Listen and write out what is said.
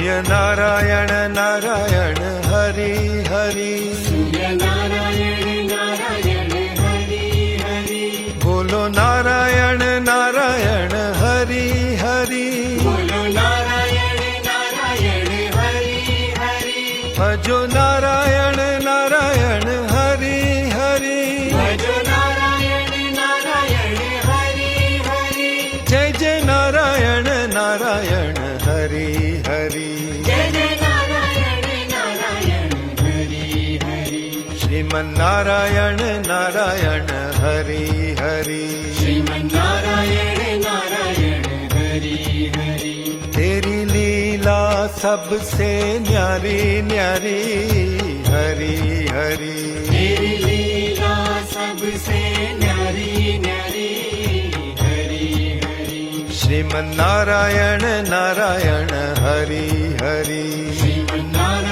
सूर्य नारायण नारायण हरि हरि, सूर्य नारायण नारायण हरि हरि, बोलो नारायण नारायण हरि हरि, बोलो नारायण नारायण हरि हरि, भजो नारायण नारायण हरि हरि, भजो नारायण नारायण हरि हरि, जय जय नारायण नारायण हरि हरि, जय जय नारायण नारायण हरि हरि, श्रीमन नारायण नारायण हरि हरि, श्रीमन्नारायण नारायण हरि हरि, तेरी लीला सबसे न्यारी न्यारी हरि हरि, तेरी लीला सबसे न्यारी न्यारी हरि हरि, श्रीमन नारायण नारायण हरि हरि, श्रीमन्नारायण